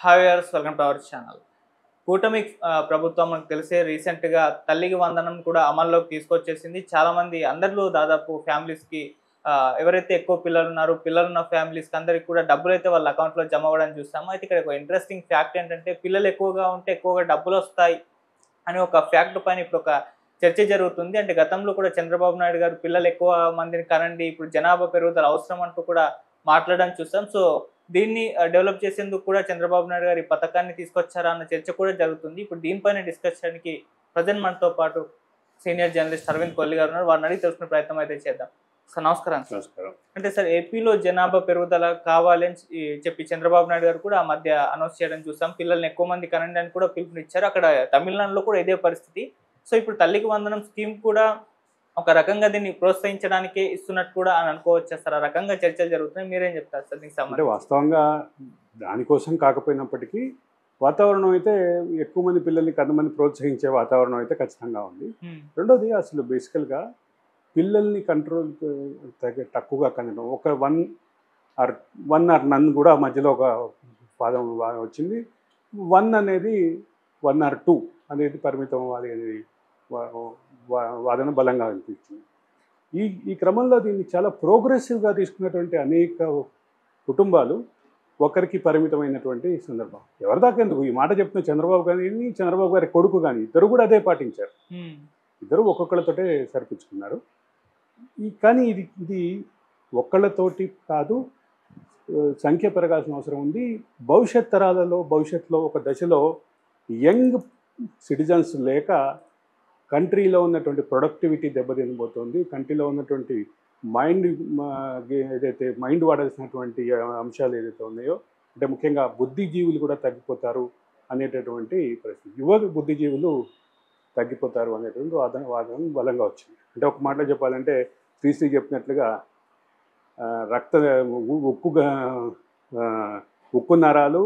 Hi viewers, welcome to our channel. కూటమి ప్రభుత్వం మనకు తెలిసే రీసెంట్‌గా తల్లికి వందనం కూడా అమల్లోకి తీసుకొచ్చేసింది. చాలామంది అందరిలో దాదాపు ఫ్యామిలీస్‌కి ఎవరైతే ఎక్కువ పిల్లలున్నారో, పిల్లలున్న ఫ్యామిలీస్‌కి అందరికి కూడా డబ్బులైతే వాళ్ళ అకౌంట్‌లో జమ అవ్వడం చూసాము. అయితే ఇక్కడ ఒక ఇంట్రెస్టింగ్ ఫ్యాక్ట్ ఏంటంటే పిల్లలు ఎక్కువగా ఉంటే ఎక్కువగా డబ్బులొస్తాయి అనే ఒక ఫ్యాక్ట్ పైన ఇప్పుడు ఒక చర్చ జరుగుతుంది. అంటే గతంలో కూడా చంద్రబాబు నాయుడు గారు పిల్లలు ఎక్కువ మందిని కనండి, ఇప్పుడు జనాభా పెరుగుదల అవసరం అంటూ కూడా మాట్లాడడం చూసాం. సో దీన్ని డెవలప్ చేసేందుకు కూడా చంద్రబాబు నాయుడు గారు ఈ పథకాన్ని తీసుకొచ్చారా అన్న చర్చ కూడా జరుగుతుంది. ఇప్పుడు దీనిపైన డిస్కషన్‌కి ప్రెజెంట్ మనతో పాటు సీనియర్ జర్నలిస్ట్ అరవింద్ కొల్లి గారు ఉన్నారు. వారిని అడిగి తెలుసుకునే ప్రయత్నం అయితే చేద్దాం. సార్ నమస్కారం సార్. నమస్కారం. అంటే సార్ ఏపీలో జనాభా పెరుగుదల కావాలి అని చెప్పి చంద్రబాబు నాయుడు గారు కూడా ఆ మధ్య అనౌన్స్ చేయడం చూసాం. పిల్లల్ని ఎక్కువ మంది కనండి అని కూడా పిలుపునిచ్చారు. అక్కడ తమిళనాడులో కూడా ఇదే పరిస్థితి. సో ఇప్పుడు తల్లికి వందనం స్కీమ్ కూడా ఒక రకంగా దీన్ని ప్రోత్సహించడానికే ఇస్తున్నట్టు కూడా అని అనుకోవచ్చా సార్? ఆ రకంగా చర్చలు జరుగుతున్నాయి. మీరేం చెప్తారు సార్ దీనికి అంటే సంబంధించి? వాస్తవంగా దానికోసం కాకపోయినప్పటికీ వాతావరణం అయితే ఎక్కువ మంది పిల్లల్ని కొంతమంది ప్రోత్సహించే వాతావరణం అయితే ఖచ్చితంగా ఉంది. హ్మ్. రెండోది అసలు బేసికల్గా పిల్లల్ని కంట్రోల్ తక్కువగా కనడం ఒక వన్ ఆర్ నన్ కూడా మధ్యలో ఒక వాదం వచ్చింది. వన్ అనేది 1 ఆర్ 2 అనేది పరిమితం అనేది వాదన బలంగా అనిపించింది. ఈ ఈ క్రమంలో దీన్ని చాలా ప్రోగ్రెసివ్గా తీసుకున్నటువంటి అనేక కుటుంబాలు ఒకరికి పరిమితమైనటువంటి సందర్భం. ఎవరిదాకా ఎందుకు ఈ మాట చెప్తున్న చంద్రబాబు కానీ చంద్రబాబు గారి కొడుకు కానీ ఇద్దరు కూడా అదే పాటించారు. హ్మ్. ఇద్దరు ఒక్కొక్కళ్ళతోటే సరిపించుకున్నారు. కానీ ఇది ఇది ఒక్కళ్ళతోటి కాదు, సంఖ్య పెరగాల్సిన అవసరం ఉంది. భవిష్యత్తులో ఒక దశలో యంగ్ సిటిజన్స్ లేక కంట్రీలో ఉన్నటువంటి ప్రొడక్టివిటీ దెబ్బతినబోతోంది. కంట్రీలో ఉన్నటువంటి మైండ్ ఏదైతే మైండ్ వాడాల్సినటువంటి అంశాలు ఏదైతే ఉన్నాయో, అంటే ముఖ్యంగా బుద్ధిజీవులు కూడా తగ్గిపోతారు అనేటటువంటి పరిస్థితి. యువ బుద్ధిజీవులు తగ్గిపోతారు అనేటువంటి వాదన బలంగా వచ్చింది. అంటే ఒక మాటలో చెప్పాలంటే శ్రీశ్రీ చెప్పినట్లుగా రక్త ఉక్కు నరాలు,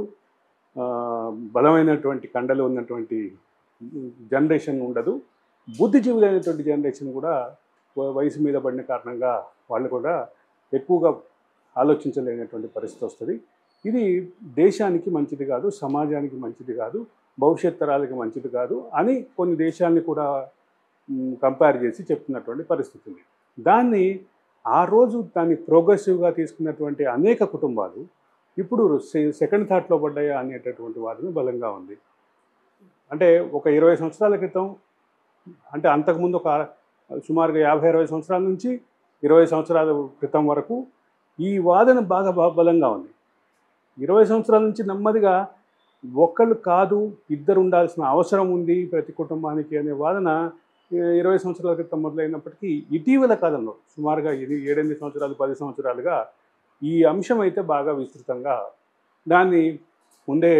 బలమైనటువంటి కండలు ఉన్నటువంటి జనరేషన్ ఉండదు. బుద్ధిజీవులైనటువంటి జనరేషన్ కూడా వయసు మీద పడిన కారణంగా వాళ్ళు కూడా ఎక్కువగా ఆలోచించలేనటువంటి పరిస్థితి వస్తుంది. ఇది దేశానికి మంచిది కాదు, సమాజానికి మంచిది కాదు, భవిష్యత్ తరాలకి మంచిది కాదు అని కొన్ని దేశాలని కూడా కంపేర్ చేసి చెప్తున్నటువంటి పరిస్థితి ఉంది. ఆ రోజు దాన్ని ప్రోగ్రెసివ్గా తీసుకున్నటువంటి అనేక కుటుంబాలు ఇప్పుడు సెకండ్ థాట్లో పడ్డాయా అనేటటువంటి వాదన బలంగా ఉంది. అంటే ఒక 20 సంవత్సరాల క్రితం, అంటే అంతకుముందు ఒక సుమారుగా 50-60 సంవత్సరాల నుంచి 20 సంవత్సరాల క్రితం వరకు ఈ వాదన బాగా బలంగా ఉంది. 20 సంవత్సరాల నుంచి నెమ్మదిగా ఒక్కళ్ళు కాదు ఇద్దరు ఉండాల్సిన అవసరం ఉంది ప్రతి కుటుంబానికి అనే వాదన 20 సంవత్సరాల క్రితం మొదలైనప్పటికీ ఇటీవల కాలంలో సుమారుగా 7-8 సంవత్సరాలు 10 సంవత్సరాలుగా ఈ అంశం అయితే బాగా విస్తృతంగా దాన్ని ముందే.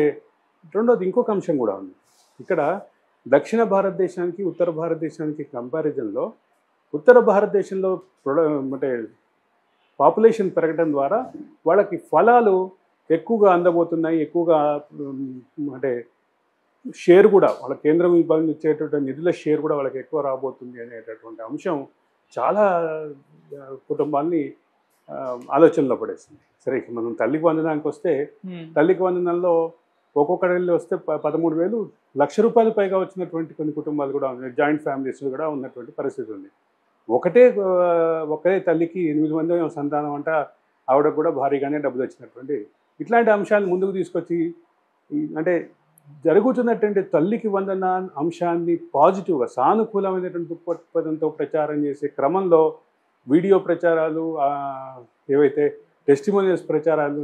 రెండోది ఇంకొక అంశం కూడా ఉంది. ఇక్కడ దక్షిణ భారతదేశానికి ఉత్తర భారతదేశానికి కంపారిజన్లో ఉత్తర భారతదేశంలో అంటే పాపులేషన్ పెరగడం ద్వారా వాళ్ళకి ఫలాలు ఎక్కువగా అందబోతున్నాయి, ఎక్కువగా అంటే షేర్ కూడా వాళ్ళ కేంద్రం ఇచ్చేటటువంటి నిధుల షేర్ కూడా వాళ్ళకి ఎక్కువ రాబోతుంది అనేటటువంటి అంశం చాలా కుటుంబాన్ని ఆలోచనలో పడేస్తుంది. సరే, మనం తల్లికి వందనానికి వస్తే తల్లికి వందనంలో ఒక్కొక్కటి వెళ్ళి వస్తే 13,000 లక్ష రూపాయలు పైగా వచ్చినటువంటి కొన్ని కుటుంబాలు కూడా ఉన్నాయి. జాయింట్ ఫ్యామిలీస్ కూడా ఉన్నటువంటి పరిస్థితి ఉంది. ఒకరే తల్లికి 8 మంది సంతానం అంట, ఆవిడకు కూడా భారీగానే డబ్బులు వచ్చినటువంటి ఇట్లాంటి అంశాలను ముందుకు తీసుకొచ్చి అంటే జరుగుతున్నటువంటి తల్లికి వందన అంశాన్ని పాజిటివ్గా సానుకూలమైనటువంటి దృక్పథంతో ప్రచారం చేసే క్రమంలో వీడియో ప్రచారాలు, ఏవైతే టెస్టిమోనియల్స్ ప్రచారాలు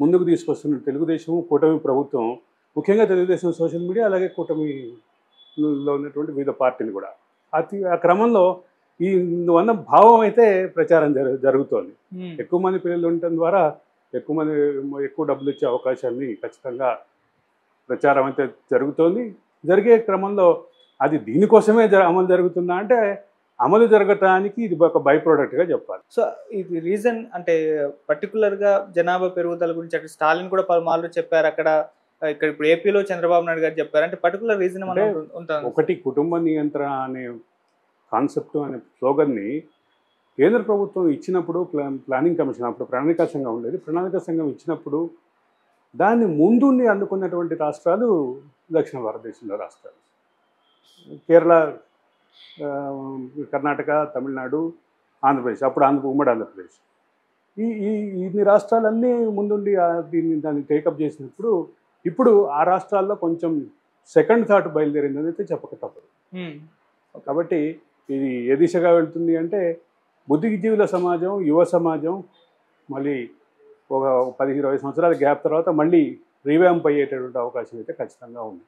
ముందుకు తీసుకొస్తున్న తెలుగుదేశం కూటమి ప్రభుత్వం, ముఖ్యంగా తెలుగుదేశం సోషల్ మీడియా, అలాగే కూటమిలో ఉన్నటువంటి వివిధ పార్టీలు కూడా ఆ క్రమంలో ఈ నువ్వన్న భావం అయితే ప్రచారం జరుగుతోంది. ఎక్కువ మంది పిల్లలు ఉండటం ద్వారా ఎక్కువ డబ్బులు ఇచ్చే అవకాశాన్ని ఖచ్చితంగా ప్రచారం అయితే జరుగుతోంది. జరిగే క్రమంలో అది దీనికోసమే అమలు జరుగుతుందా అంటే అమలు జరగటానికి ఇది ఒక బై ప్రోడక్ట్గా చెప్పాలి. సో ఇది రీజన్ అంటే పర్టికులర్గా జనాభా పెరుగుదల గురించి అక్కడ స్టాలిన్ కూడా పలుమార్లు చెప్పారు. ఇక్కడ ఇప్పుడు ఏపీలో చంద్రబాబు నాయుడు గారు చెప్పారు. అంటే పర్టికులర్ రీజన్ ఉంటుంది. ఒకటి కుటుంబ నియంత్రణ అనే కాన్సెప్ట్ అనే స్లోగన్ని కేంద్ర ప్రభుత్వం ఇచ్చినప్పుడు ప్లానింగ్ కమిషన్, అప్పుడు ప్రణాళికా సంఘం ఉండేది, ప్రణాళికా సంఘం ఇచ్చినప్పుడు దాన్ని ముందుండి అందుకున్నటువంటి రాష్ట్రాలు దక్షిణ భారతదేశంలో రాష్ట్రాలు. కేరళ, ఆ, కర్ణాటక, తమిళనాడు, ఆంధ్రప్రదేశ్, అప్పుడు ఉమ్మడి ఆంధ్రప్రదేశ్. ఈ ఈ ఇన్ని రాష్ట్రాలన్నీ ముందుండి దాన్ని టేకప్ చేసినప్పుడు ఇప్పుడు ఆ రాష్ట్రాల్లో కొంచెం సెకండ్ థాట్ బయలుదేరిందని అయితే చెప్పక తప్పదు. కాబట్టి ఇది ఏ దిశగా వెళ్తుంది అంటే బుద్ధిజీవుల సమాజం, యువ సమాజం మళ్ళీ ఒక 10-20 సంవత్సరాల గ్యాప్ తర్వాత మళ్ళీ రీవ్యాంప్ అయ్యేటటువంటి అవకాశం అయితే ఖచ్చితంగా ఉంది.